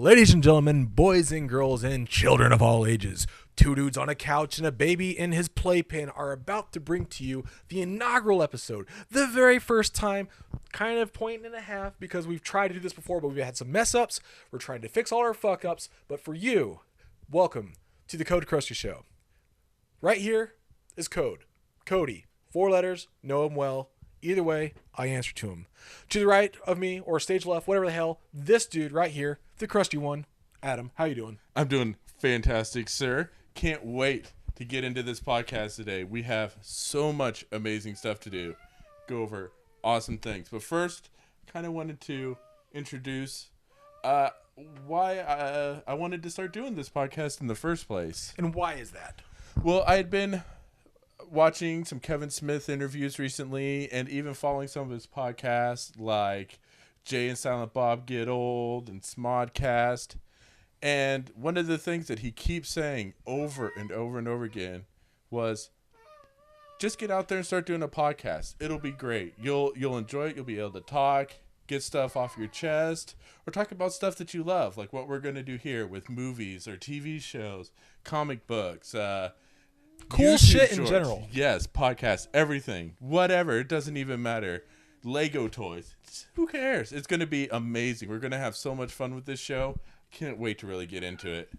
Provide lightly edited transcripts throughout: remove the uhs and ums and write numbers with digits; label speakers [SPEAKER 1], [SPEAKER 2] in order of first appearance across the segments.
[SPEAKER 1] Ladies and gentlemen, boys and girls, and children of all ages, two dudes on a couch and a baby in his playpen are about to bring to you the inaugural episode. The very first time, kind of point and a half, because we've tried to do this before, but we've had some mess ups. We're trying to fix all our fuck ups. But for you, welcome to the CODEKrusty Show. Right here is Code. Cody. 4 letters, know him well. Either way, I answer to him. To the right of me, or stage left, whatever the hell, this dude right here, the crusty one, Adam. How you doing?
[SPEAKER 2] I'm doing fantastic, sir. Can't wait to get into this podcast today. We have so much amazing stuff to do. Go over awesome things. But first, kind of wanted to introduce why I wanted to start doing this podcast in the first place.
[SPEAKER 1] And why is that?
[SPEAKER 2] Well, I had been watching some Kevin Smith interviews recently and even following some of his podcasts like Jay and Silent Bob Get Old and Smodcast. And one of the things that he keeps saying over and over and over again was, just get out there and start doing a podcast. It'll be great. You'll enjoy it. You'll be able to talk, get stuff off your chest, or talk about stuff that you love, like what we're going to do here with movies or TV shows, comic books,
[SPEAKER 1] cool
[SPEAKER 2] YouTube
[SPEAKER 1] shit
[SPEAKER 2] shorts.
[SPEAKER 1] in general.
[SPEAKER 2] Yes, podcasts, everything, whatever. It doesn't even matter. Lego toys. Who cares? It's going to be amazing. We're going to have so much fun with this show. Can't wait to really get into it.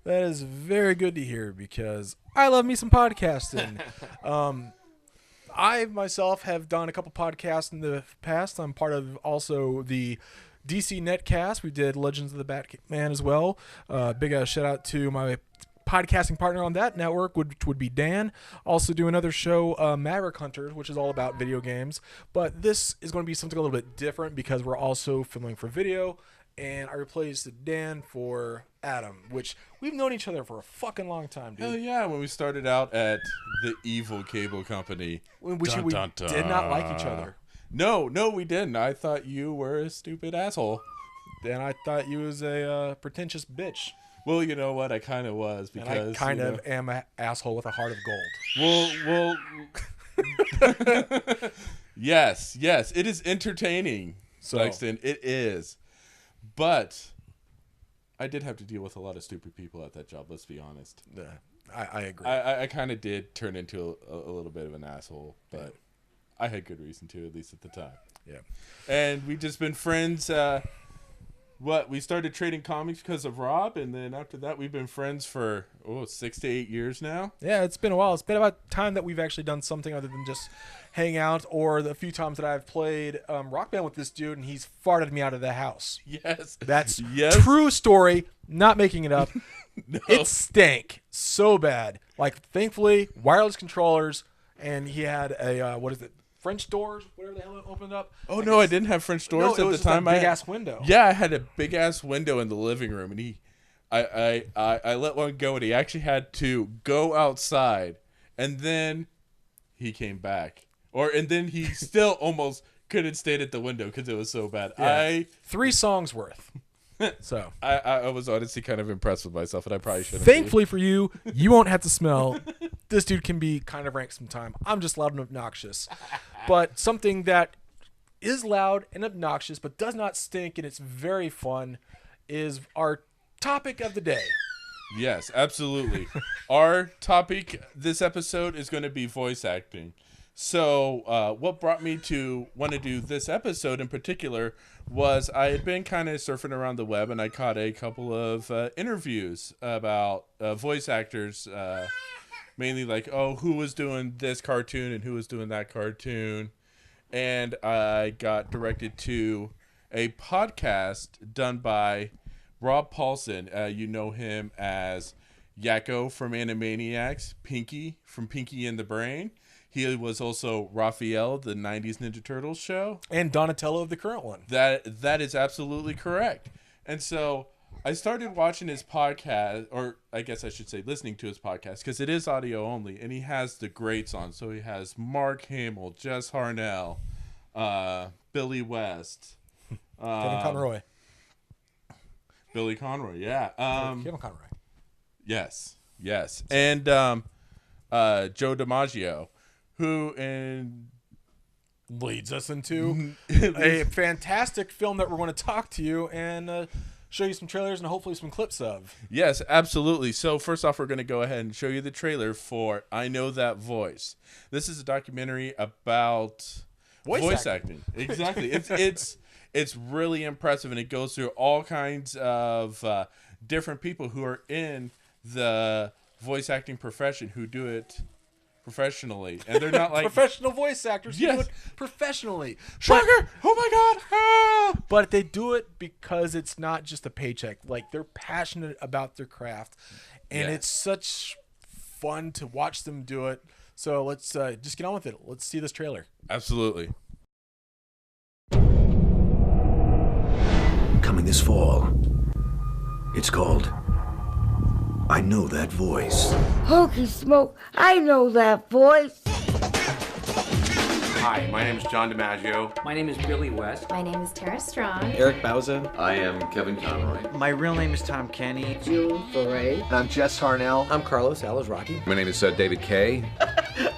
[SPEAKER 1] That is very good to hear because I love me some podcasting. I myself have done a couple podcasts in the past. I'm part of also the DC Netcast. We did Legends of the Batman as well. Big shout out to my podcasting partner on that network would be Dan. Also do another show, Maverick Hunters, which is all about video games. But this is going to be something a little bit different because we're also filming for video. And I replaced Dan for Adam, which we've known each other for a fucking long time, dude.
[SPEAKER 2] Oh yeah, when we started out at the evil cable company.
[SPEAKER 1] We did not like each other.
[SPEAKER 2] No, we didn't. I thought you were a stupid asshole.
[SPEAKER 1] Dan, I thought you was a pretentious bitch.
[SPEAKER 2] Well, you know what? I kind of was because
[SPEAKER 1] and I kind of am an asshole with a heart of gold.
[SPEAKER 2] Well. Yes, it is entertaining, Lexton. It is. But I did have to deal with a lot of stupid people at that job, let's be honest.
[SPEAKER 1] Yeah, I agree.
[SPEAKER 2] I kind of did turn into a little bit of an asshole, but I had good reason to, at least at the time.
[SPEAKER 1] Yeah.
[SPEAKER 2] And we've just been friends. We started trading comics because of Rob, and then after that we've been friends for 6 to 8 years now.
[SPEAKER 1] Yeah, it's been a while. It's been about time that we've actually done something other than just hang out, or the few times that I've played Rock Band with this dude and he's farted me out of the house.
[SPEAKER 2] Yes.
[SPEAKER 1] That's true story, not making it up.
[SPEAKER 2] No.
[SPEAKER 1] It stank so bad. Like, thankfully, wireless controllers, and he had a, French doors, whatever the hell it opened up.
[SPEAKER 2] Oh, no, I didn't have French doors at the time.
[SPEAKER 1] Big ass window.
[SPEAKER 2] Yeah, I had a big ass window in the living room, and I let one go, and he actually had to go outside, and then he came back, and then he still almost couldn't stay at the window because it was so bad.
[SPEAKER 1] Yeah. 3 songs worth. So
[SPEAKER 2] I was honestly kind of impressed with myself, and I probably shouldn't.
[SPEAKER 1] Thankfully for you, you won't have to smell. This dude can be kind of rank sometime. I'm just loud and obnoxious. But something that is loud and obnoxious but does not stink and it's very fun is our topic of the day.
[SPEAKER 2] Yes, absolutely. Our topic this episode is going to be voice acting. So what brought me to want to do this episode in particular was I had been kind of surfing around the web, and I caught a couple of interviews about voice actors, mainly like, who was doing this cartoon and who was doing that cartoon. And I got directed to a podcast done by Rob Paulson. You know him as Yakko from Animaniacs, Pinky from Pinky and the Brain. He was also Raphael, the 90s Ninja Turtles show.
[SPEAKER 1] And Donatello of the current one.
[SPEAKER 2] That is absolutely correct. And so I started watching his podcast, or I guess I should say listening to his podcast, because it is audio only, and he has the greats on. So he has Mark Hamill, Jess Harnell, Billy West.
[SPEAKER 1] Kevin Conroy.
[SPEAKER 2] Billy Conroy, yeah.
[SPEAKER 1] Kevin Conroy.
[SPEAKER 2] Yes. And Joe DiMaggio, who
[SPEAKER 1] leads us into a fantastic film that we're going to talk to you and show you some trailers and hopefully some clips of.
[SPEAKER 2] Yes, absolutely. So first off, we're going to go ahead and show you the trailer for I Know That Voice. This is a documentary about voice acting. Exactly. It's really impressive, and it goes through all kinds of different people who are in the voice acting profession who do it professionally, and they're not like
[SPEAKER 1] professional voice actors who do it professionally.
[SPEAKER 2] Shocker! Oh my god! Ah!
[SPEAKER 1] But they do it because it's not just a paycheck. Like, they're passionate about their craft, and it's such fun to watch them do it. So let's just get on with it. Let's see this trailer.
[SPEAKER 2] Absolutely.
[SPEAKER 3] Coming this fall. It's called I Know That Voice.
[SPEAKER 4] Hokey smoke, I know that voice.
[SPEAKER 5] Hi, my name is John DiMaggio.
[SPEAKER 6] My name is Billy West.
[SPEAKER 7] My name is Tara Strong.
[SPEAKER 8] Eric Bauza.
[SPEAKER 9] I am Kevin Conroy.
[SPEAKER 10] My real name is Tom Kenny.
[SPEAKER 4] June Foray.
[SPEAKER 11] I'm Jess Harnell.
[SPEAKER 8] I'm Carlos Alazraki.
[SPEAKER 9] My name is David Kay.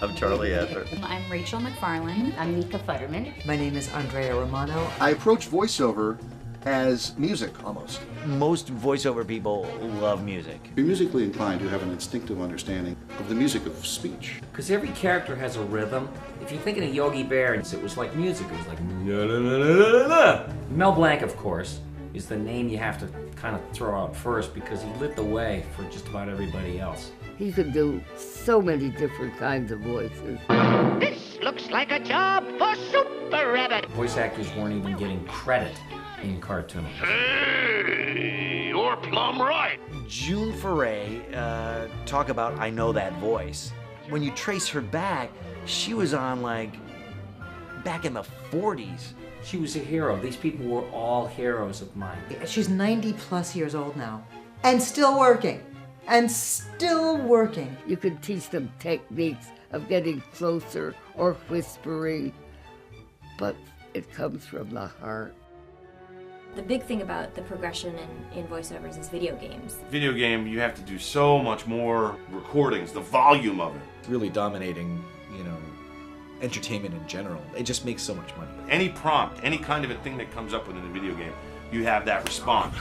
[SPEAKER 12] I'm Charlie Adler.
[SPEAKER 7] I'm Rachel McFarlane.
[SPEAKER 13] I'm Nika Futterman.
[SPEAKER 14] My name is Andrea Romano.
[SPEAKER 11] I approach voiceover as music, almost.
[SPEAKER 10] Most voiceover people love music.
[SPEAKER 15] You're musically inclined to have an instinctive understanding of the music of speech.
[SPEAKER 6] Because every character has a rhythm. If you're thinking of Yogi Bear, it was like music. It was like la la la la la la. Mel Blanc, of course, is the name you have to kind of throw out first because he lit the way for just about everybody else.
[SPEAKER 4] He could do so many different kinds of voices.
[SPEAKER 13] This looks like a job for Super Rabbit.
[SPEAKER 6] Voice actors weren't even getting credit in cartoons.
[SPEAKER 12] Hey, you're plumb right.
[SPEAKER 10] June Foray, talk about I Know That Voice. When you trace her back, she was on back in the 40s.
[SPEAKER 6] She was a hero. These people were all heroes of mine.
[SPEAKER 14] She's 90 plus years old now. And still working. And still working.
[SPEAKER 4] You could teach them techniques of getting closer or whispering, but it comes from the heart.
[SPEAKER 7] The big thing about the progression in voiceovers is video games.
[SPEAKER 5] Video game, you have to do so much more recordings, the volume of it.
[SPEAKER 8] It's really dominating, entertainment in general. It just makes so much money.
[SPEAKER 5] Any prompt, any kind of a thing that comes up within a video game, you have that response.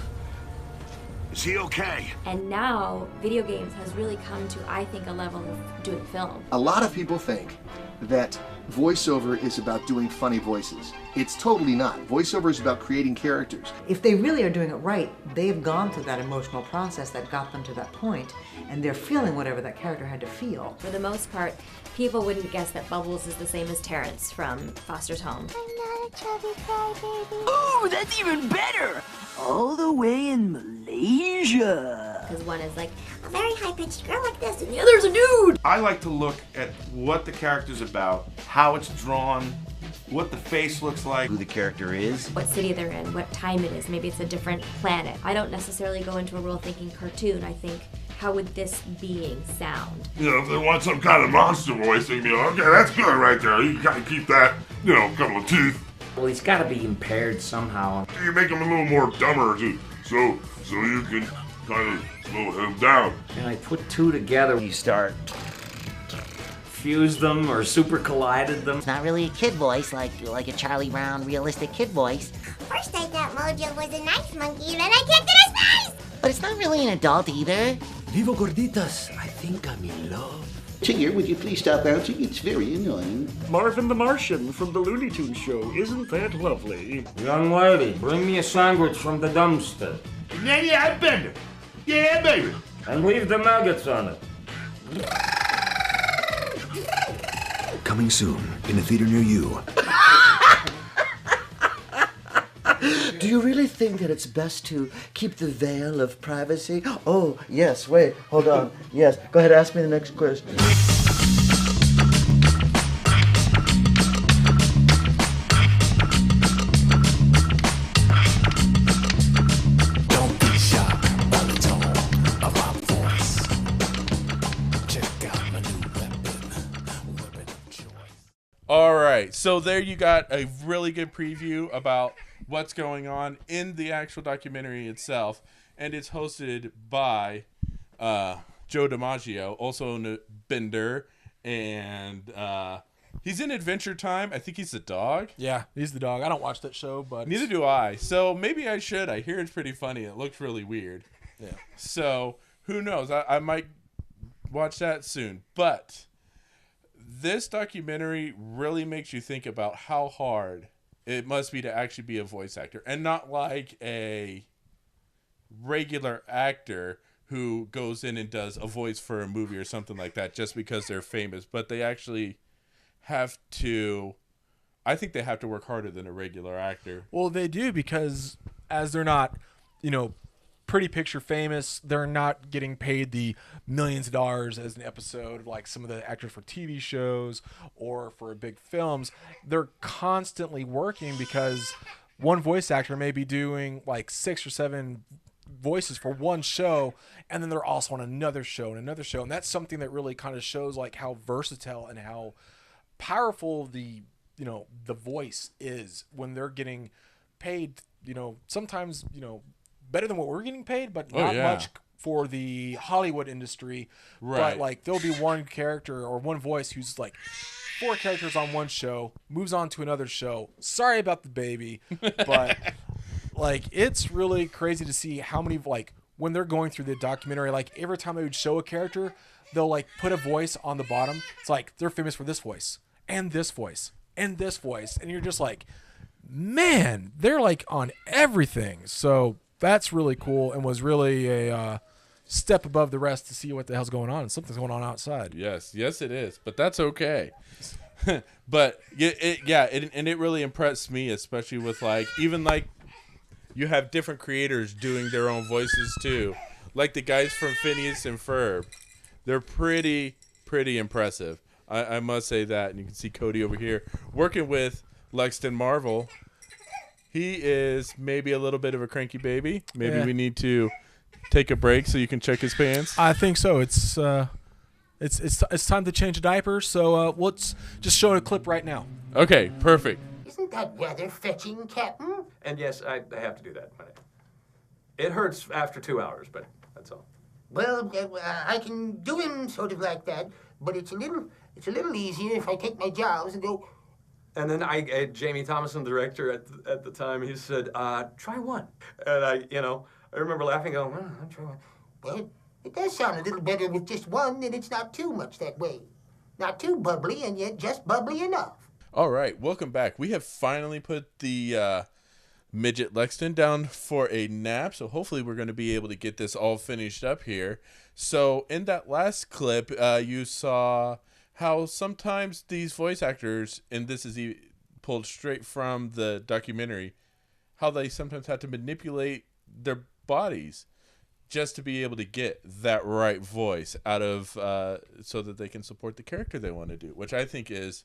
[SPEAKER 12] Is he okay?
[SPEAKER 7] And now, video games has really come to, I think, a level of doing film.
[SPEAKER 11] A lot of people think that voiceover is about doing funny voices. It's totally not. Voiceover is about creating characters.
[SPEAKER 14] If they really are doing it right, they've gone through that emotional process that got them to that point, and they're feeling whatever that character had to feel.
[SPEAKER 7] For the most part, people wouldn't guess that Bubbles is the same as Terrence from Foster's Home.
[SPEAKER 13] I'm not a chubby crybaby. Ooh, that's even better! All the way in Malaysia.
[SPEAKER 7] Because one is like a very high-pitched girl like this, and the other's a dude.
[SPEAKER 5] I like to look at what the character's about, how it's drawn, what the face looks like,
[SPEAKER 10] Who the character is.
[SPEAKER 7] What city they're in, what time it is. Maybe it's a different planet. I don't necessarily go into a role thinking cartoon. I think, how would this being sound?
[SPEAKER 12] If they want some kind of monster voice, they can be like, okay, that's good right there. You gotta keep that, a couple of teeth.
[SPEAKER 6] Well, he's got to be impaired somehow.
[SPEAKER 12] You make him a little more dumber, so you can kind of slow him down.
[SPEAKER 6] And I put two together.
[SPEAKER 10] You start
[SPEAKER 6] fused them or super collided them.
[SPEAKER 13] It's not really a kid voice like a Charlie Brown realistic kid voice.
[SPEAKER 16] First I thought Mojo was a nice monkey, and then I kicked in his face!
[SPEAKER 13] But it's not really an adult either.
[SPEAKER 3] Vivo gorditas, I think I'm in love.
[SPEAKER 15] Tigger, would you please stop bouncing? It's very annoying.
[SPEAKER 17] Marvin the Martian from the Looney Tunes show. Isn't that lovely?
[SPEAKER 6] Young lady, bring me a sandwich from the dumpster.
[SPEAKER 12] Yeah, I bend it. Yeah, baby.
[SPEAKER 6] And leave the nuggets on it.
[SPEAKER 3] Coming soon in a theater near you.
[SPEAKER 4] Do you really think that it's best to keep the veil of privacy? Oh, yes, wait, hold on. Yes, go ahead, ask me the next question.
[SPEAKER 3] Don't be shocked by the tone of my voice. Check out my new weapon of choice.
[SPEAKER 2] All right, so there you got a really good preview about what's going on in the actual documentary itself, and it's hosted by Joe DiMaggio, also Bender, and He's in Adventure Time. I think he's the dog.
[SPEAKER 1] Yeah, he's the dog. I don't watch that show, but
[SPEAKER 2] Neither do I. So maybe I should. I hear it's pretty funny. It looks really weird.
[SPEAKER 1] Yeah.
[SPEAKER 2] So who knows? I might watch that soon. But this documentary really makes you think about how hard it must be to actually be a voice actor, and not like a regular actor who goes in and does a voice for a movie or something like that just because they're famous, but they actually have to, I think they have to work harder than a regular actor.
[SPEAKER 1] Well, they do, because as they're not, pretty picture famous, they're not getting paid the millions of dollars as an episode like some of the actors for TV shows or for big films. They're constantly working because one voice actor may be doing like 6 or 7 voices for one show, and then they're also on another show and another show, and that's something that really kind of shows like how versatile and how powerful the voice is when they're getting paid, sometimes better than what we're getting paid, but not much for the Hollywood industry.
[SPEAKER 2] Right.
[SPEAKER 1] But like there'll be one character or one voice who's like 4 characters on one show, moves on to another show. Sorry about the baby, but like it's really crazy to see how many, like when they're going through the documentary, like every time they would show a character, they'll like put a voice on the bottom. It's like they're famous for this voice and this voice and this voice, and you're just like, man, they're like on everything. So that's really cool, and was really a step above the rest to see what the hell's going on. And something's going on outside.
[SPEAKER 2] Yes, it is, but that's okay. But it really impressed me, especially with like even like you have different creators doing their own voices too, like the guys from Phineas and Ferb. They're pretty impressive. I must say that, and you can see Cody over here working with Lexton Marvel. He is maybe a little bit of a cranky baby. Maybe we need to take a break so you can check his pants.
[SPEAKER 1] I think so. It's time to change a diaper. So let's just show a clip right now.
[SPEAKER 2] Okay, perfect.
[SPEAKER 18] Isn't that rather fetching, Captain?
[SPEAKER 19] And yes, I have to do that. It hurts after 2 hours, but that's all.
[SPEAKER 18] Well, I can do him sort of like that, but it's a little easier if I take my jaws and go.
[SPEAKER 19] And then Jamie Thomason, director at the time, he said, try one. And I remember laughing, going, I'll try one.
[SPEAKER 18] Well, it does sound a little better with just one, and it's not too much that way. Not too bubbly, and yet just bubbly enough.
[SPEAKER 2] All right, welcome back. We have finally put the midget Lexton down for a nap, so hopefully we're going to be able to get this all finished up here. So in that last clip, you saw how sometimes these voice actors, and this is pulled straight from the documentary, how they sometimes have to manipulate their bodies just to be able to get that right voice out of so that they can support the character they want to do, which I think is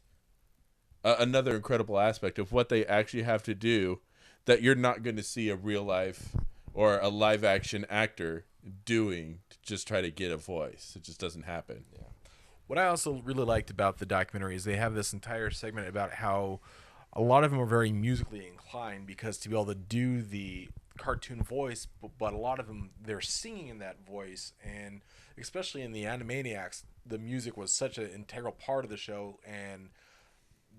[SPEAKER 2] another incredible aspect of what they actually have to do that you're not going to see a real life or a live action actor doing to just try to get a voice. It just doesn't happen.
[SPEAKER 1] Yeah. What I also really liked about the documentary is they have this entire segment about how a lot of them are very musically inclined, because to be able to do the cartoon voice, but a lot of them, they're singing in that voice. And especially in the Animaniacs, the music was such an integral part of the show, and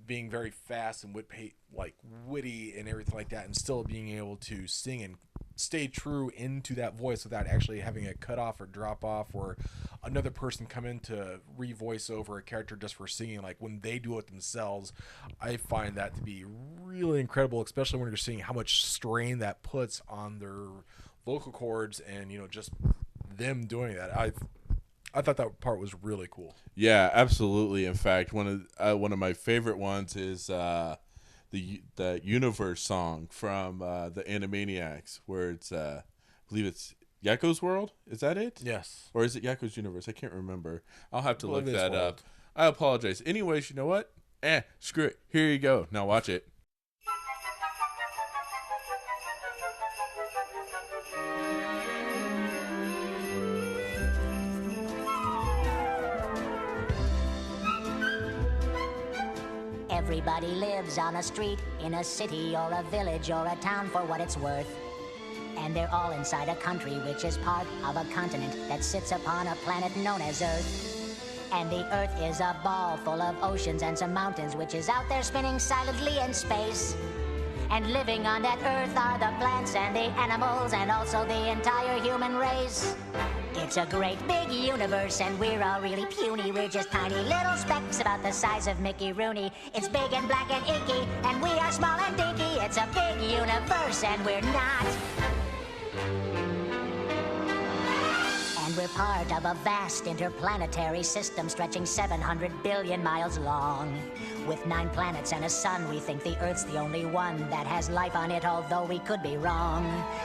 [SPEAKER 1] being very fast and witty and everything like that, and still being able to sing and stay true into that voice without actually having it cut off or drop off, or another person come in to re-voice over a character just for singing. Like when they do it themselves, I find that to be really incredible, especially when you're seeing how much strain that puts on their vocal cords and just them doing that. I thought that part was really cool.
[SPEAKER 2] Yeah, absolutely. In fact, one of my favorite ones is the Universe song from the Animaniacs, where it's I believe it's Yakko's World. Is that it?
[SPEAKER 1] Yes.
[SPEAKER 2] Or is it Yakko's Universe? I can't remember. I'll have to look that up. I apologize. Anyways, you know what? Screw it. Here you go. Now watch it.
[SPEAKER 20] Everybody lives on a street, in a city or a village or a town for what it's worth. And they're all inside a country which is part of a continent that sits upon a planet known as Earth. And the Earth is a ball full of oceans and some mountains, which is out there spinning silently in space. And living on that Earth are the plants and the animals and also the entire human race. It's a great big universe and we're all really puny. We're just tiny little specks about the size of Mickey Rooney. It's big and black and inky and we are small and dinky. It's a big universe and we're not. And we're part of a vast interplanetary system stretching 700 billion miles long. With 9 planets and a sun, we think the Earth's the only one that has life on it, although we could be wrong.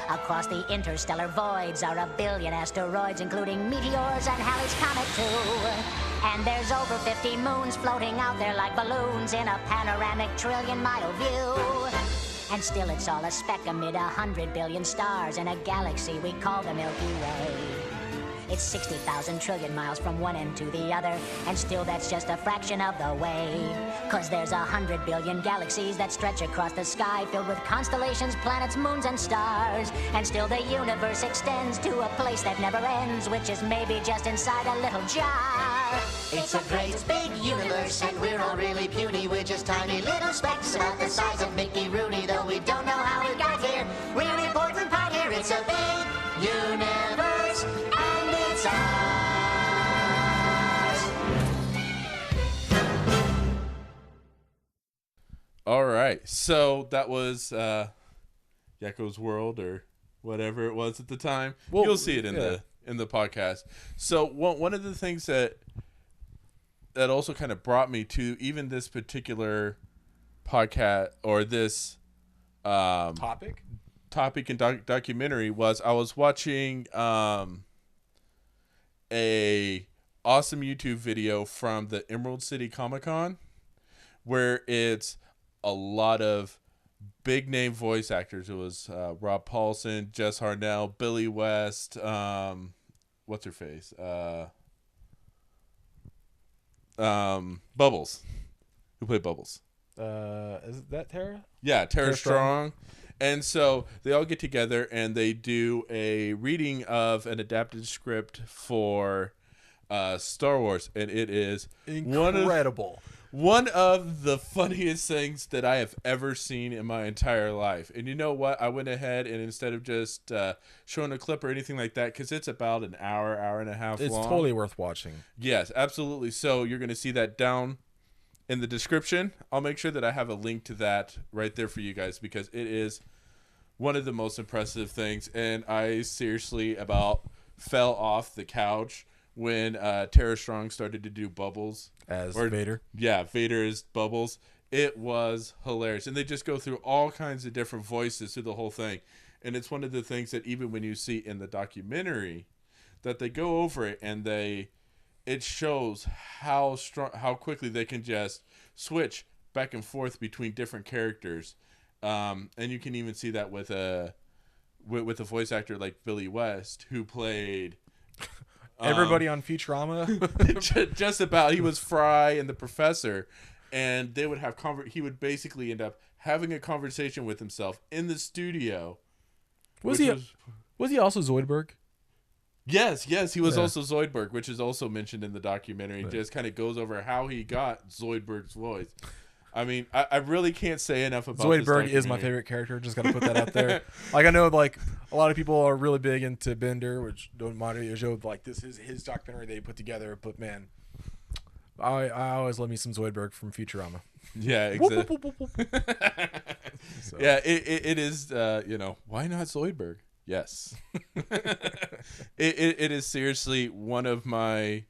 [SPEAKER 20] Across the interstellar voids are a billion asteroids, including meteors and Halley's Comet too. And there's over 50 moons floating out there like balloons in a panoramic trillion-mile view. And still it's all a speck amid 100 billion stars in a galaxy we call the Milky Way. It's 60,000 trillion miles from one end to the other, and still that's just a fraction of the way. 'Cause there's 100 billion galaxies that stretch across the sky, filled with constellations, planets, moons, and stars. And still the universe extends to a place that never ends, which is maybe just inside a little jar. It's a great big universe, and we're all really puny. We're just tiny little specks about the size of Mickey Rooney, though we don't know how we got here. We're an important part here. It's a big universe.
[SPEAKER 2] All right, so that was Yakko's World or whatever it was at the time.
[SPEAKER 1] Well,
[SPEAKER 2] you'll see it in the podcast. So one of the things that also kind of brought me to even this particular podcast or this
[SPEAKER 1] topic
[SPEAKER 2] and documentary was I was watching a awesome YouTube video from the Emerald City Comic Con, where it's a lot of big name voice actors. It was Rob Paulson, Jess Harnell, Billy West, what's her face, Bubbles, who played Bubbles.
[SPEAKER 1] Is that Tara?
[SPEAKER 2] Yeah, Tara Strong. And so they all get together and they do a reading of an script for Star Wars, and it is
[SPEAKER 1] incredible.
[SPEAKER 2] One of the funniest things that I have ever seen in my entire life. And you know what? I went ahead and instead of just showing a clip or anything like that, because it's about an hour and a half long.
[SPEAKER 1] It's totally worth watching.
[SPEAKER 2] Yes, absolutely. So you're going to see that down in the description. I'll make sure that I have a link to that right there for you guys, because it is one of the most impressive things. And I seriously about fell off the couch when Tara Strong started to do Bubbles
[SPEAKER 1] as Vader.
[SPEAKER 2] Yeah, Vader is Bubbles. It was hilarious. And they just go through all kinds of different voices through the whole thing. And it's one of the things that even when you see in the documentary that they go over it and it shows how quickly they can just switch back and forth between different characters. And you can even see that with a voice actor like Billy West, who played
[SPEAKER 1] everybody on Futurama.
[SPEAKER 2] Just about. He was Fry and the Professor, and they would have he would basically end up having a conversation with himself in the studio.
[SPEAKER 1] Was he also Zoidberg?
[SPEAKER 2] Yes, he was also Zoidberg, which is also mentioned in the documentary. Right. Just kind of goes over how he got Zoidberg's voice. I mean, I really can't say enough about
[SPEAKER 1] Zoidberg is my favorite character. Just got to put that out there. Like, I know, like, a lot of people are really big into Bender, which don't mind show. Like, this is his documentary they put together. But man, I always love me some Zoidberg from Futurama.
[SPEAKER 2] Yeah, exactly. So. Yeah, it is. Why not Zoidberg? Yes, it is seriously one of my.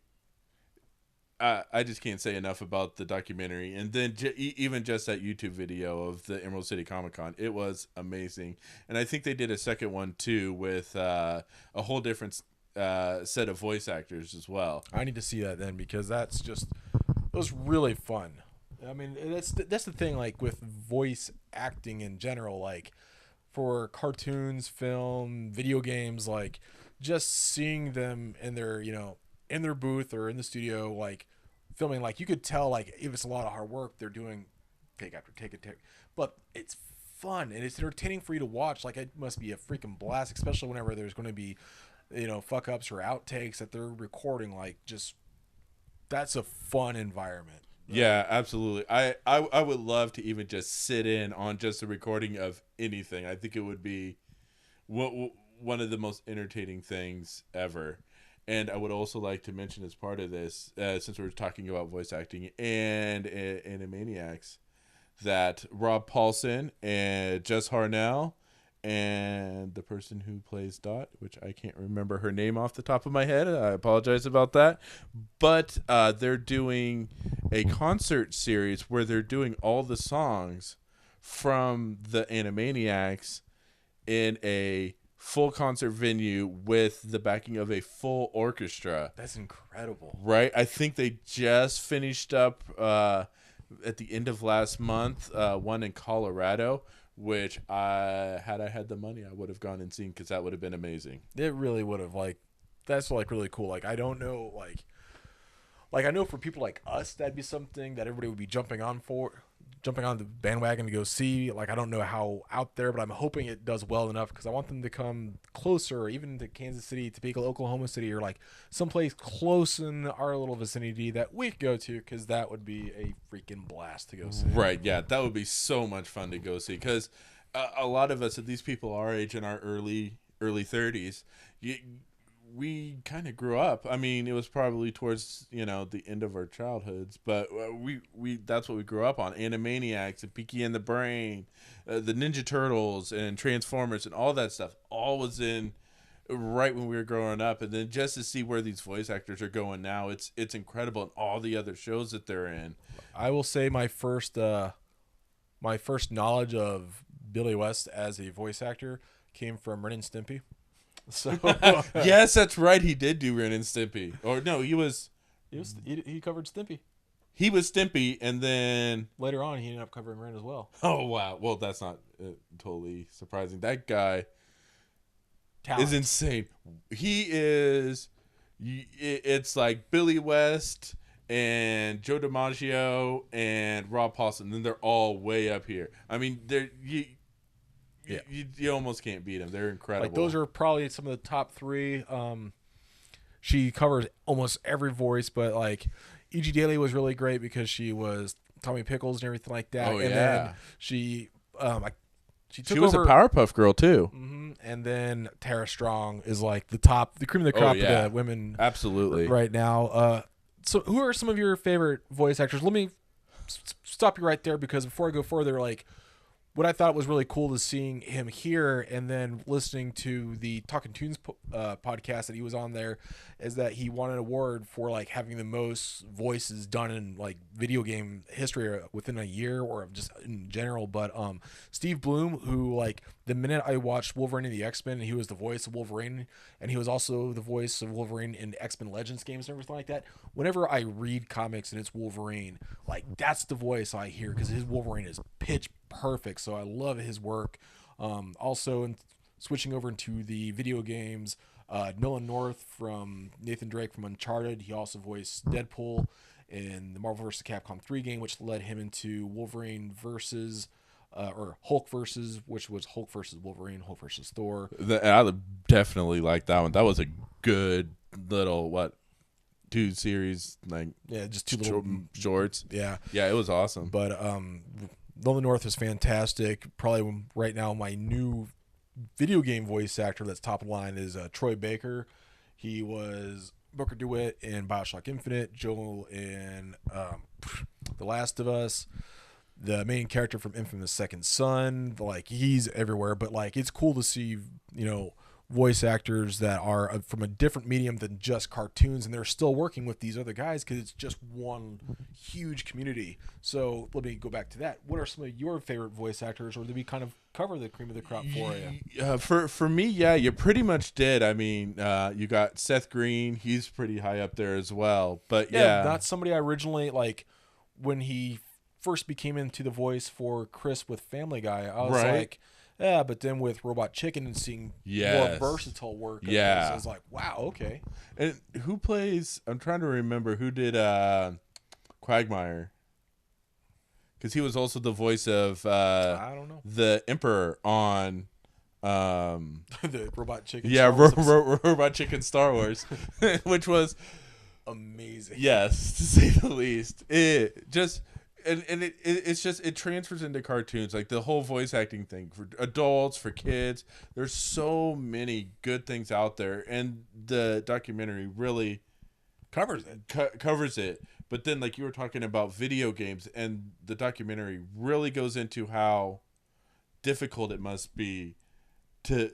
[SPEAKER 2] I just can't say enough about the documentary, and then even just that YouTube video of the Emerald City Comic Con. It was amazing, and I think they did a second one too with a whole different set of voice actors as well.
[SPEAKER 1] I need to see that then, because it was really fun. I mean, that's the thing, like with voice acting in general, like for cartoons, film, video games, like just seeing them in their in their booth or in the studio, like filming, like you could tell, like if it's a lot of hard work they're doing take after take, but it's fun and it's entertaining for you to watch. Like, it must be a freaking blast, especially whenever there's going to be fuck ups or outtakes that they're recording, like just that's a fun environment.
[SPEAKER 2] Yeah, absolutely. I would love to even just sit in on just a recording of anything. I think it would be one of the most entertaining things ever. And I would also like to mention as part of this, since we're talking about voice acting and Animaniacs, that Rob Paulson and Jess Harnell and the person who plays Dot, which I can't remember her name off the top of my head. I apologize about that. But they're doing a concert series where they're doing all the songs from the Animaniacs in a full concert venue with the backing of a full orchestra.
[SPEAKER 1] That's incredible.
[SPEAKER 2] Right? I think they just finished up at the end of last month, one in Colorado, which I had the money, I would have gone and seen, because that would have been amazing.
[SPEAKER 1] It really would have. Like, that's like really cool. Like, I don't know, like I know for people like us, that'd be something that everybody would be jumping on the bandwagon to go see. Like, I don't know how out there, but I'm hoping it does well enough, because I want them to come closer, even to Kansas City, Topeka, Oklahoma City, or like someplace close in our little vicinity that we could go to, because that would be a freaking blast to go see.
[SPEAKER 2] Right, yeah, that would be so much fun to go see, because a lot of us, at least people our age, in our early 30s, we kind of grew up. I mean, it was probably towards, the end of our childhoods, but we that's what we grew up on. Animaniacs and Pinky and the Brain, the Ninja Turtles and Transformers and all that stuff, all was in right when we were growing up. And then just to see where these voice actors are going now, it's incredible, and all the other shows that they're in.
[SPEAKER 1] I will say my first knowledge of Billy West as a voice actor came from Ren and Stimpy. So
[SPEAKER 2] yes, that's right. He did do Ren and Stimpy. Or no, he
[SPEAKER 1] covered Stimpy.
[SPEAKER 2] He was Stimpy, and then
[SPEAKER 1] later on he ended up covering Ren as well.
[SPEAKER 2] Oh wow! Well, that's not totally surprising. That guy is insane. He is. It's like Billy West and Joe DiMaggio and Rob Paulson. Then they're all way up here. I mean, you almost can't beat them. They're incredible.
[SPEAKER 1] Like, those are probably some of the top three. She covers almost every voice, but like E.G. Daily was really great because she was Tommy Pickles and everything like that.
[SPEAKER 2] Oh,
[SPEAKER 1] and
[SPEAKER 2] yeah.
[SPEAKER 1] then she took
[SPEAKER 2] was
[SPEAKER 1] over,
[SPEAKER 2] a Powerpuff Girl too.
[SPEAKER 1] Mm-hmm. And then Tara Strong is like the cream of the crop of the women.
[SPEAKER 2] Absolutely.
[SPEAKER 1] Right now. So who are some of your favorite voice actors? Let me stop you right there, because before I go further, like, what I thought was really cool is seeing him here, and then listening to the Talking Tunes podcast that he was on there, is that he won an award for like having the most voices done in like video game history within a year, or just in general. But Steve Bloom, who, like, the minute I watched Wolverine and the X-Men, he was the voice of Wolverine, and he was also the voice of Wolverine in X-Men Legends games and everything like that. Whenever I read comics and it's Wolverine, like, that's the voice I hear, because his Wolverine is pitch perfect. So I love his work. Also, switching over into the video games, Nolan North from Nathan Drake from Uncharted. He also voiced Deadpool in the Marvel vs. Capcom 3 game, which led him into Wolverine versus or Hulk versus, which was Hulk versus Wolverine, Hulk versus Thor.
[SPEAKER 2] I definitely like that one. That was a good little two series, like,
[SPEAKER 1] just two little
[SPEAKER 2] shorts.
[SPEAKER 1] Yeah,
[SPEAKER 2] it was awesome.
[SPEAKER 1] But Nolan North is fantastic. Probably right now my new video game voice actor that's top of line is Troy Baker. He was Booker DeWitt in BioShock Infinite, Joel in The Last of Us, the main character from Infamous Second Son. Like, he's everywhere. But like, it's cool to see, voice actors that are from a different medium than just cartoons, and they're still working with these other guys, because it's just one huge community. So let me go back to that. What are some of your favorite voice actors, or did we kind of cover the cream of the crop for you?
[SPEAKER 2] For me, you pretty much did. I mean, you got Seth Green. He's pretty high up there as well. But
[SPEAKER 1] not somebody I originally, like, when he first became into the voice for Chris with Family Guy, I was like, yeah, but then with Robot Chicken and seeing more versatile work, I was like, wow, okay.
[SPEAKER 2] And who plays? I'm trying to remember who did Quagmire, because he was also the voice of
[SPEAKER 1] I don't know,
[SPEAKER 2] the Emperor on
[SPEAKER 1] the Robot Chicken.
[SPEAKER 2] Yeah, Robot Chicken Star Wars, which was
[SPEAKER 1] amazing.
[SPEAKER 2] Yes, to say the least. It just it's just it transfers into cartoons, like the whole voice acting thing for adults, for kids. There's so many good things out there, and the documentary really
[SPEAKER 1] covers it.
[SPEAKER 2] Covers it. But then, like you were talking about video games, and the documentary really goes into how difficult it must be to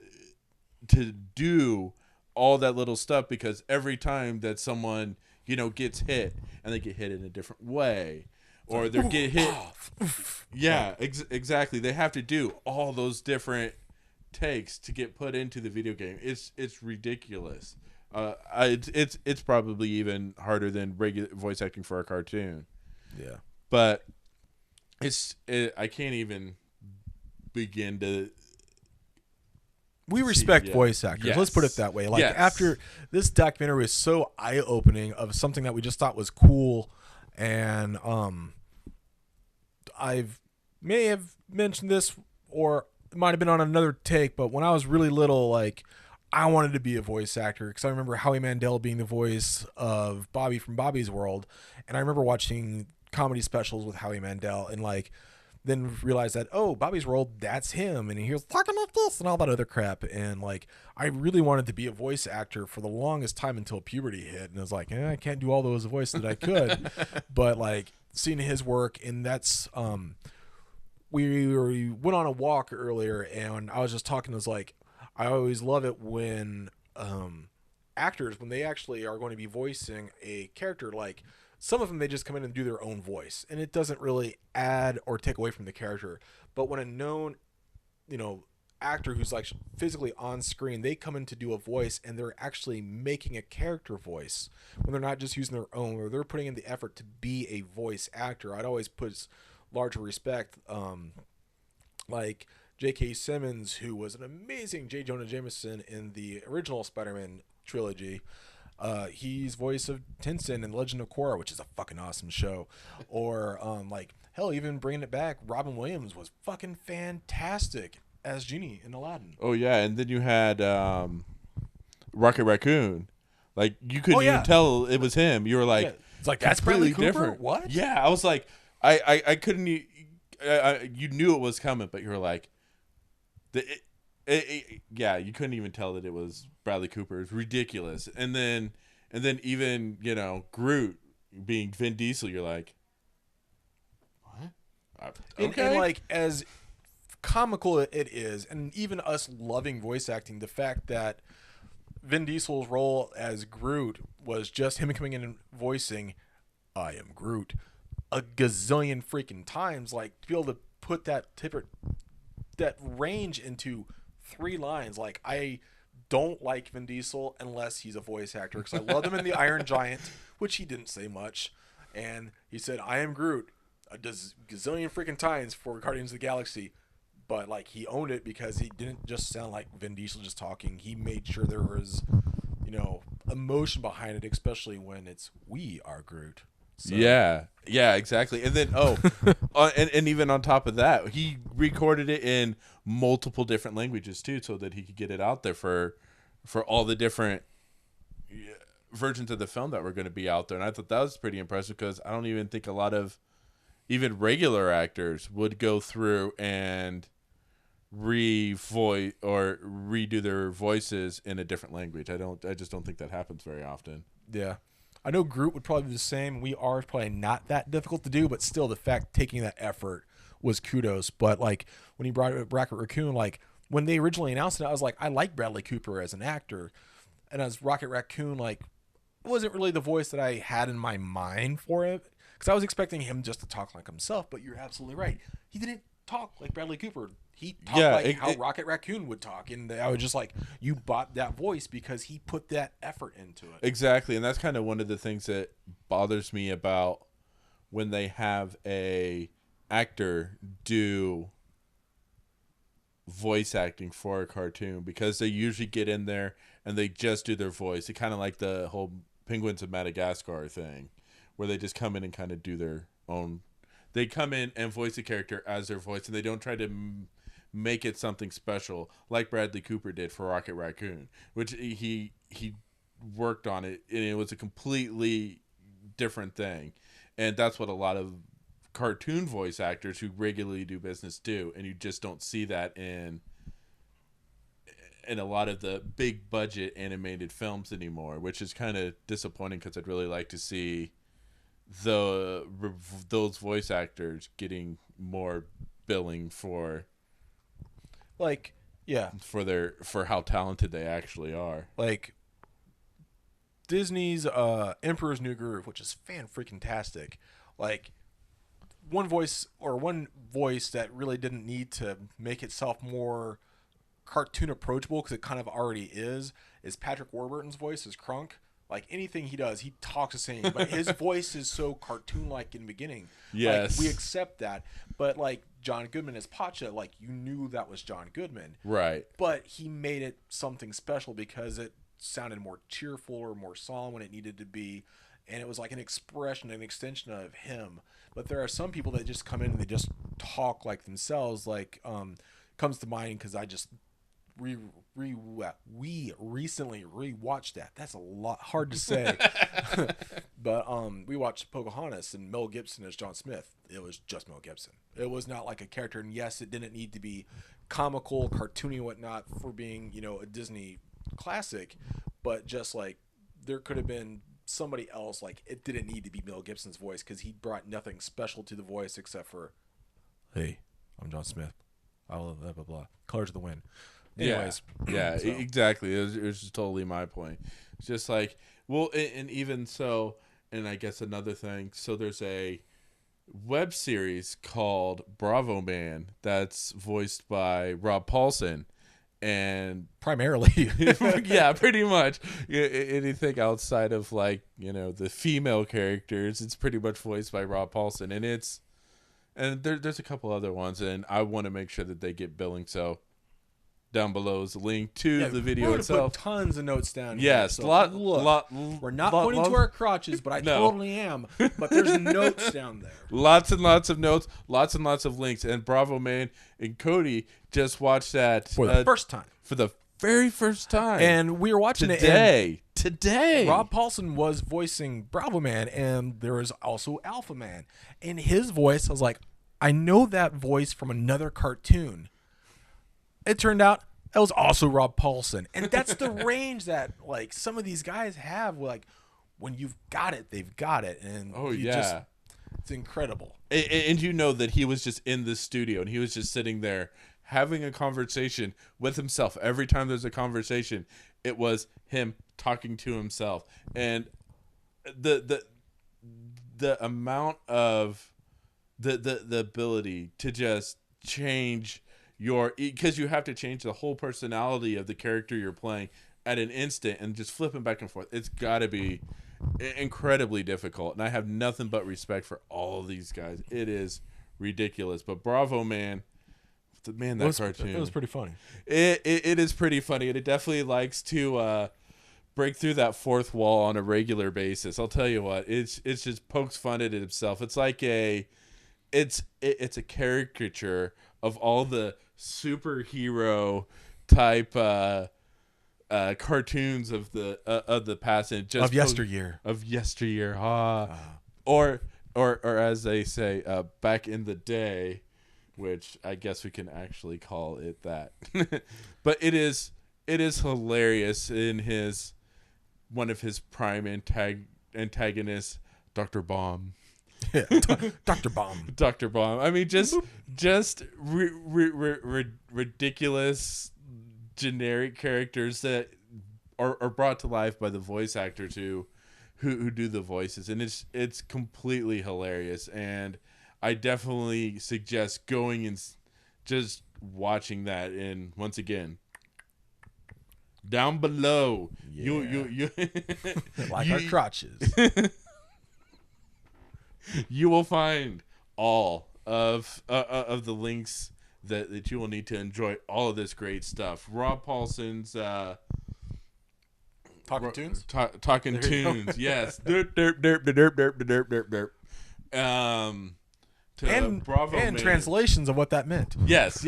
[SPEAKER 2] do all that little stuff, because every time that someone, you know, gets hit, and they get hit in a different way, or they get hit, exactly, they have to do all those different takes to get put into the video game. It's ridiculous. It's probably even harder than regular voice acting for a cartoon.
[SPEAKER 1] Yeah,
[SPEAKER 2] but I can't even begin to.
[SPEAKER 1] We respect voice actors.
[SPEAKER 2] Yes.
[SPEAKER 1] Let's put it that way. Like,
[SPEAKER 2] yes.
[SPEAKER 1] after this documentary was so eye-opening of something that we just thought was cool, and may have mentioned this, or it might have been on another take, but when I was really little, like, I wanted to be a voice actor, because I remember Howie Mandel being the voice of Bobby from Bobby's World, and I remember watching comedy specials with Howie Mandel, and like, then realized that, oh, Bobby's World, that's him, and he was talking like this and all that other crap, and like, I really wanted to be a voice actor for the longest time until puberty hit, and I was like, I can't do all those voices that I could. But like, seeing his work, and that's we went on a walk earlier, and I was just talking, I was like, I always love it when actors, when they actually are going to be voicing a character, like, some of them, they just come in and do their own voice, and it doesn't really add or take away from the character. But when a known, you know, actor who's like physically on screen, they come in to do a voice, and they're actually making a character voice, when they're not just using their own, or they're putting in the effort to be a voice actor, I'd always put larger respect. Like J.K. Simmons, who was an amazing J. Jonah Jameson in the original Spider-Man trilogy. He's voice of Tinson in Legend of Korra, which is a fucking awesome show. Or like, hell, even bringing it back, Robin Williams was fucking fantastic as Genie in Aladdin.
[SPEAKER 2] Oh yeah, and then you had Rocket Raccoon. Like, you couldn't even tell it was him. You were like,
[SPEAKER 1] it's like, that's Bradley Cooper?
[SPEAKER 2] Different.
[SPEAKER 1] What?
[SPEAKER 2] Yeah, I was like, I couldn't. You knew it was coming, but you were like, yeah, you couldn't even tell that it was Bradley Cooper. It's ridiculous. And then even, you know, Groot being Vin Diesel, you're like, what? Okay.
[SPEAKER 1] And like, as comical it is, and even us loving voice acting, the fact that Vin Diesel's role as Groot was just him coming in and voicing, I am Groot, a gazillion freaking times, like, to be able to put that range into 3 lines. Like, I don't like Vin Diesel unless he's a voice actor, because I loved him in The Iron Giant, which he didn't say much, and he said, I am Groot a gazillion freaking times for Guardians of the Galaxy, but like, he owned it because he didn't just sound like Vin Diesel just talking. He made sure there was, you know, emotion behind it, especially when it's, we are Groot. So.
[SPEAKER 2] Yeah, exactly. And then and even on top of that, he recorded it in multiple different languages too, so that he could get it out there for all the different versions of the film that were going to be out there. And I thought that was pretty impressive, because I don't even think a lot of even regular actors would go through and revoice or redo their voices in a different language. I just don't think that happens very often.
[SPEAKER 1] Yeah. I know Groot would probably be the same. We are probably not that difficult to do, but still, the fact taking that effort was kudos. But like, when he brought it Rocket Raccoon, like, when they originally announced it, I was like, I like Bradley Cooper as an actor, and as Rocket Raccoon, like, it wasn't really the voice that I had in my mind for it, because I was expecting him just to talk like himself. But you're absolutely right. He didn't talk like Bradley Cooper. He talked how Rocket Raccoon would talk, and I was just like, you bought that voice because he put that effort into it.
[SPEAKER 2] Exactly, and that's kind of one of the things that bothers me about when they have a actor do voice acting for a cartoon, because they usually get in there and they just do their voice. It's kind of like the whole Penguins of Madagascar thing, where they just come in and kind of do their own. They come in and voice a character as their voice, and they don't try to make it something special like Bradley Cooper did for Rocket Raccoon, which he worked on it, and it was a completely different thing. And that's what a lot of cartoon voice actors who regularly do business do, and you just don't see that in a lot of the big budget animated films anymore, which is kind of disappointing because I'd really like to see those voice actors getting more billing for for how talented they actually are.
[SPEAKER 1] Like Disney's Emperor's New Groove, which is fan-freaking-tastic. Like one voice that really didn't need to make itself more cartoon approachable, because it kind of already is Patrick Warburton's voice as Krunk. Like anything he does, he talks the same, but his voice is so cartoon-like in the beginning.
[SPEAKER 2] Yes.
[SPEAKER 1] Like, we accept that. But like John Goodman as Pacha, like you knew that was John Goodman.
[SPEAKER 2] Right.
[SPEAKER 1] But he made it something special because it sounded more cheerful or more solemn when it needed to be. And it was like an expression, an extension of him. But there are some people that just come in and they just talk like themselves. Like comes to mind because I just we recently rewatched that. That's a lot hard to say. But we watched Pocahontas and Mel Gibson as John Smith. It was just Mel Gibson. It was not like a character, and yes, it didn't need to be comical, cartoony, whatnot for being, you know, a Disney classic, but just like there could have been somebody else. Like it didn't need to be Mel Gibson's voice because he brought nothing special to the voice except for, "Hey, I'm John Smith. I love blah blah blah. Colors of the Wind." Anyways,
[SPEAKER 2] yeah,
[SPEAKER 1] so.
[SPEAKER 2] Exactly. It was just totally my point. It's just like, well, and even so, and I guess another thing. So there's a web series called Bravo Man that's voiced by Rob Paulsen, and
[SPEAKER 1] primarily,
[SPEAKER 2] yeah, pretty much. Anything outside of like, you know, the female characters, it's pretty much voiced by Rob Paulsen, and there's a couple other ones, and I want to make sure that they get billing. So down below is a link to the video
[SPEAKER 1] we're
[SPEAKER 2] itself.
[SPEAKER 1] Put tons of notes down.
[SPEAKER 2] Yes,
[SPEAKER 1] here, so we're not pointing to our crotches, but I totally am. But there's notes down there.
[SPEAKER 2] Lots and lots of notes, lots and lots of links. And Bravo Man and Cody just watched that
[SPEAKER 1] for the first time.
[SPEAKER 2] For the very first time,
[SPEAKER 1] and we were watching
[SPEAKER 2] today.
[SPEAKER 1] Today, Rob Paulsen was voicing Bravo Man, and there was also Alpha Man. And his voice, I was like, I know that voice from another cartoon. It turned out it was also Rob Paulsen. And that's the range that like some of these guys have. Like when you've got it, they've got it. And it's incredible.
[SPEAKER 2] And you know that he was just in the studio and he was just sitting there having a conversation with himself. Every time there's a conversation, it was him talking to himself. And the amount of the ability to just change because you have to change the whole personality of the character you're playing at an instant and just flipping back and forth. It's got to be incredibly difficult, and I have nothing but respect for all of these guys. It is ridiculous. But Bravo Man, that cartoon,
[SPEAKER 1] it was pretty funny.
[SPEAKER 2] It is pretty funny, and it definitely likes to break through that fourth wall on a regular basis. I'll tell you what, it's just pokes fun at itself. It's like it's a caricature of all the superhero type cartoons of the past, and just
[SPEAKER 1] of yesteryear.
[SPEAKER 2] Or as they say, back in the day, which I guess we can actually call it that. But it is hilarious in one of his prime antagonists, Dr. Bomb.
[SPEAKER 1] Yeah, Dr. Bomb.
[SPEAKER 2] Dr. Bomb. I mean, just ridiculous, generic characters that are brought to life by the voice actors who do the voices, and it's completely hilarious. And I definitely suggest going and just watching that. And once again, down below, you
[SPEAKER 1] like our crotches.
[SPEAKER 2] You will find all of the links that you will need to enjoy all of this great stuff. Rob Paulsen's
[SPEAKER 1] Talking Tunes?
[SPEAKER 2] Talking Tunes, yes.
[SPEAKER 1] And
[SPEAKER 2] Bravo
[SPEAKER 1] and
[SPEAKER 2] Man.
[SPEAKER 1] Translations of what that meant.
[SPEAKER 2] Yes,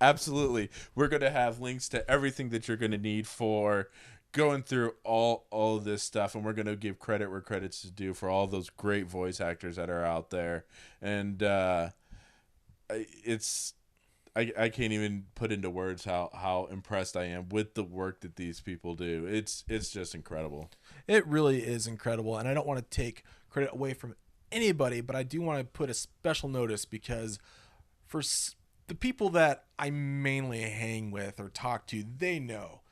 [SPEAKER 2] absolutely. We're going to have links to everything that you're going to need for going through all of this stuff, and we're going to give credit where credit's due for all those great voice actors that are out there. And I can't even put into words how impressed I am with the work that these people do. It's just incredible.
[SPEAKER 1] It really is incredible, and I don't want to take credit away from anybody, but I do want to put a special notice because for the people that I mainly hang with or talk to, they know.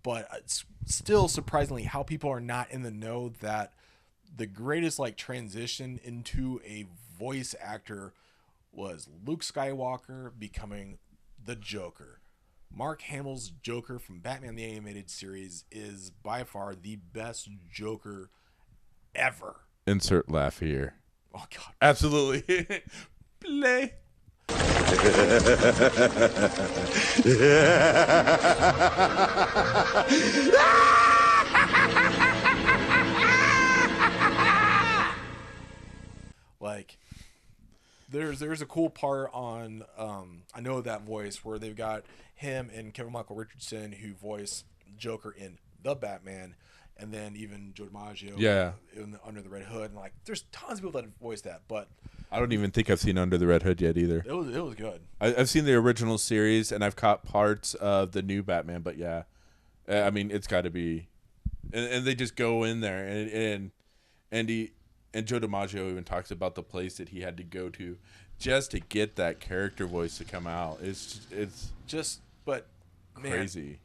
[SPEAKER 1] But it's still surprisingly how people are not in the know that the greatest like transition into a voice actor was Luke Skywalker becoming the Joker. Mark Hamill's Joker from Batman the Animated Series is by far the best Joker ever.
[SPEAKER 2] Insert laugh here.
[SPEAKER 1] Oh, God.
[SPEAKER 2] Absolutely. Play.
[SPEAKER 1] Like, there's a cool part on I Know That Voice where they've got him and Kevin Michael Richardson who voice Joker in The Batman, and then even Joe DiMaggio in Under the Red Hood, and like there's tons of people that voice that, but
[SPEAKER 2] I don't even think I've seen Under the Red Hood yet either.
[SPEAKER 1] It was good.
[SPEAKER 2] I've seen the original series and I've caught parts of the new Batman, but yeah, I mean it's got to be, and they just go in there and Joe DiMaggio even talks about the place that he had to go to just to get that character voice to come out. It's
[SPEAKER 1] just but
[SPEAKER 2] crazy.
[SPEAKER 1] Man,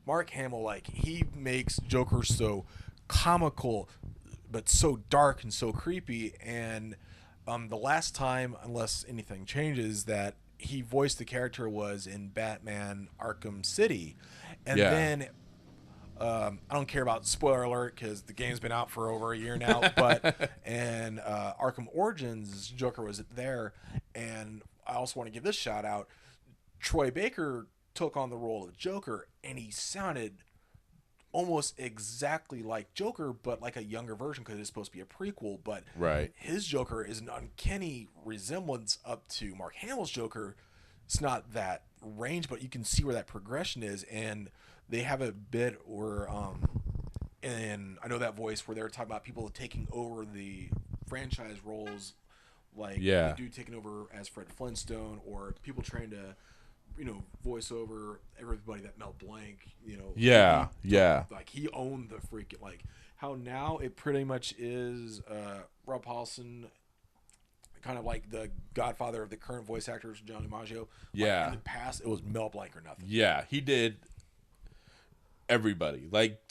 [SPEAKER 1] Mark Hamill, like he makes Joker so comical, but so dark and so creepy. And the last time, unless anything changes, that he voiced the character was in Batman Arkham City, and then. I don't care about spoiler alert because the game's been out for over a year now, but and Arkham Origins Joker was there, and I also want to give this shout out. Troy Baker took on the role of Joker, and he sounded almost exactly like Joker, but like a younger version because it's supposed to be a prequel. But his Joker is an uncanny resemblance up to Mark Hamill's Joker. It's not that range, but you can see where that progression is, and they have a bit where, and I Know That Voice, where they're talking about people taking over the franchise roles, like they do taking over as Fred Flintstone, or people trying to, voice over everybody that Mel Blanc, like he owned the freaking, like how now it pretty much is Rob Paulson, kind of like the godfather of the current voice actors, John DiMaggio. Like in the past, it was Mel Blanc or nothing.
[SPEAKER 2] Yeah, he did. Everybody, like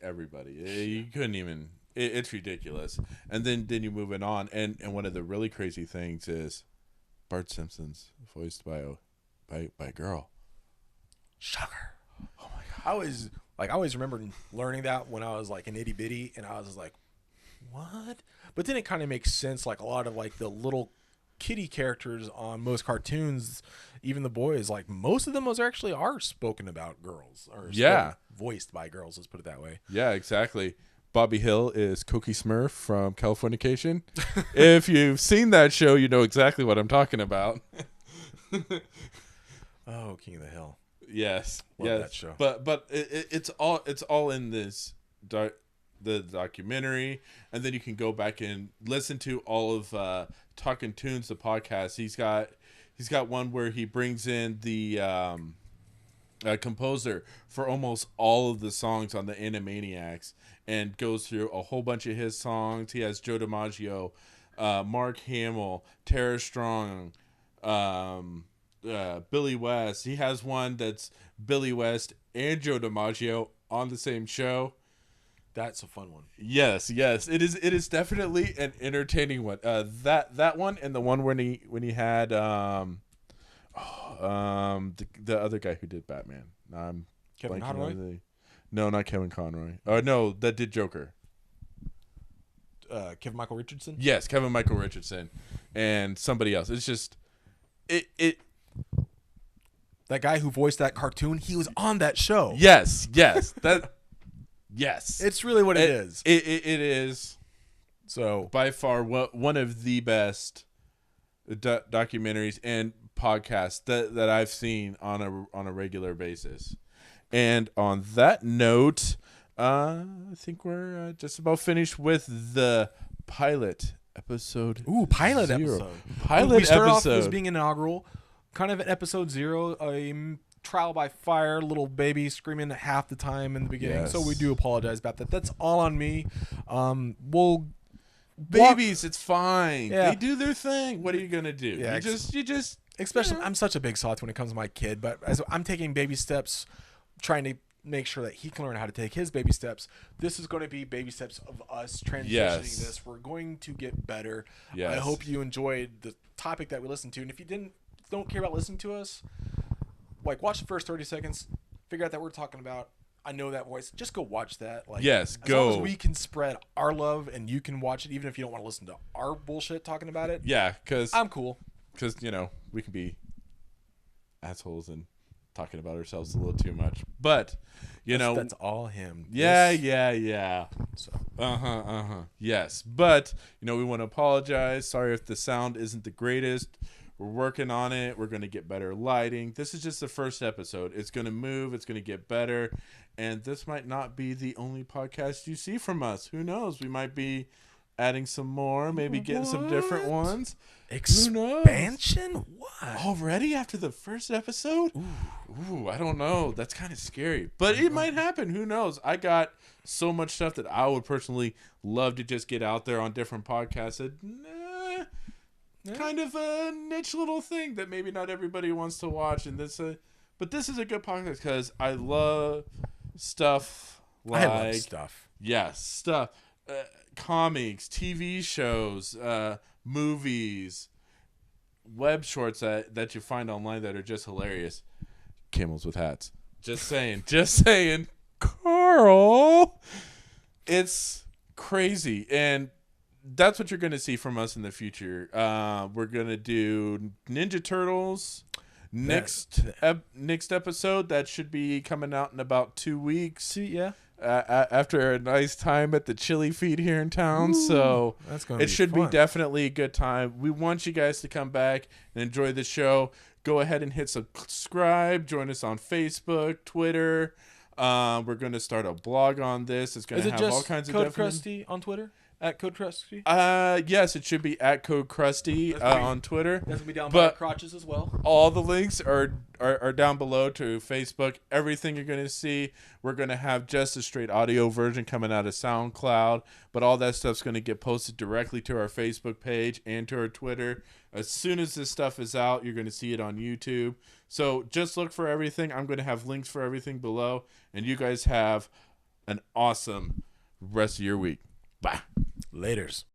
[SPEAKER 2] everybody, you couldn't even. It's ridiculous. And then you're moving on, and one of the really crazy things is Bart Simpson's voiced by a girl.
[SPEAKER 1] Shocker! Oh my God! I always remember learning that when I was like an itty bitty, and I was like, what? But then it kind of makes sense. Like a lot of like the little kitty characters on most cartoons, even the boys, like most of them are spoken about girls, or voiced by girls, let's put it that way.
[SPEAKER 2] Yeah, exactly. Bobby Hill is Cookie Smurf from Californication. If you've seen that show, you know exactly what I'm talking about.
[SPEAKER 1] Oh, King of the Hill.
[SPEAKER 2] Yes.
[SPEAKER 1] Love that show.
[SPEAKER 2] But it's all in this the documentary, and then you can go back and listen to all of Talking Tunes, the podcast. He's got one where he brings in the composer for almost all of the songs on the Animaniacs and goes through a whole bunch of his songs. He has Joe DiMaggio, Mark Hamill, Tara Strong, Billy West. He has one that's Billy West and Joe DiMaggio on the same show.
[SPEAKER 1] That's a fun one.
[SPEAKER 2] Yes, it is. It is definitely an entertaining one. That one, and the one when he had the other guy who did Batman.
[SPEAKER 1] Kevin Conroy.
[SPEAKER 2] No, not Kevin Conroy. No, that did Joker.
[SPEAKER 1] Kevin Michael Richardson.
[SPEAKER 2] Yes, Kevin Michael Richardson, and somebody else. It's just it.
[SPEAKER 1] That guy who voiced that cartoon, he was on that show.
[SPEAKER 2] Yes, that. Yes,
[SPEAKER 1] it's really what it is.
[SPEAKER 2] It is.
[SPEAKER 1] So
[SPEAKER 2] by far one of the best documentaries and podcasts that I've seen on a regular basis, And on that note, I think we're just about finished with the pilot episode.
[SPEAKER 1] Ooh, pilot
[SPEAKER 2] 0.
[SPEAKER 1] episode.
[SPEAKER 2] Pilot
[SPEAKER 1] we start
[SPEAKER 2] episode.
[SPEAKER 1] off as being inaugural, kind of at episode 0, a trial by fire, little baby screaming half the time in the beginning.
[SPEAKER 2] Yes.
[SPEAKER 1] So we do apologize about that. That's all on me. We'll
[SPEAKER 2] Babies, it's fine.
[SPEAKER 1] Yeah.
[SPEAKER 2] They do their thing. What are you gonna do?
[SPEAKER 1] Yeah,
[SPEAKER 2] you just.
[SPEAKER 1] Especially, I'm such a big soft when it comes to my kid, but as I'm taking baby steps, trying to make sure that he can learn how to take his baby steps. This is going to be baby steps of us transitioning
[SPEAKER 2] Yes.
[SPEAKER 1] this. We're going to get better.
[SPEAKER 2] Yes.
[SPEAKER 1] I hope you enjoyed the topic that we listened to, and if you don't care about listening to us, like watch the first 30 seconds, figure out that we're talking about. I know that voice. Just go watch that. Like,
[SPEAKER 2] Yes,
[SPEAKER 1] as long as
[SPEAKER 2] go.
[SPEAKER 1] we can spread our love and you can watch it, even if you don't want to listen to our bullshit talking about it.
[SPEAKER 2] Yeah, because
[SPEAKER 1] I'm cool.
[SPEAKER 2] Because we can be assholes and talking about ourselves a little too much, but
[SPEAKER 1] that's all him.
[SPEAKER 2] Yeah.
[SPEAKER 1] So
[SPEAKER 2] Yes, but we want to apologize. Sorry if the sound isn't the greatest. We're working on it. We're going to get better lighting. This is just the first episode. It's going to move. It's going to get better. And this might not be the only podcast you see from us. Who knows? We might be adding some more, maybe getting some different ones.
[SPEAKER 1] Expansion? What?
[SPEAKER 2] Already after the first episode? Ooh, I don't know. That's kind of scary. But it might happen. Who knows? I got so much stuff that I would personally love to just get out there on different podcasts. Kind of a niche little thing that maybe not everybody wants to watch. And but this is a good podcast because I love stuff like...
[SPEAKER 1] I love stuff.
[SPEAKER 2] Yes, stuff. Comics, TV shows, movies, web shorts that you find online that are just hilarious. Camels with hats. Just saying. Carl, it's crazy. And that's what you're going to see from us in the future. We're going to do Ninja Turtles next episode. That should be coming out in about 2 weeks.
[SPEAKER 1] Yeah.
[SPEAKER 2] After a nice time at the Chili Feed here in town. So
[SPEAKER 1] that's gonna
[SPEAKER 2] it
[SPEAKER 1] be
[SPEAKER 2] should
[SPEAKER 1] fun.
[SPEAKER 2] be definitely a good time. We want you guys to come back and enjoy the show. Go ahead and hit subscribe. Join us on Facebook, Twitter. We're going to start a blog on this. It's going to have all kinds of
[SPEAKER 1] CODEKrusty on Twitter? At CODEKrusty?
[SPEAKER 2] Yes, it should be at CODEKrusty on Twitter.
[SPEAKER 1] That's going to be down by our crotches as well.
[SPEAKER 2] All the links are down below to Facebook. Everything you're going to see, we're going to have just a straight audio version coming out of SoundCloud, but all that stuff's going to get posted directly to our Facebook page and to our Twitter. As soon as this stuff is out, you're going to see it on YouTube. So just look for everything. I'm going to have links for everything below, and you guys have an awesome rest of your week. Bye.
[SPEAKER 1] Laters.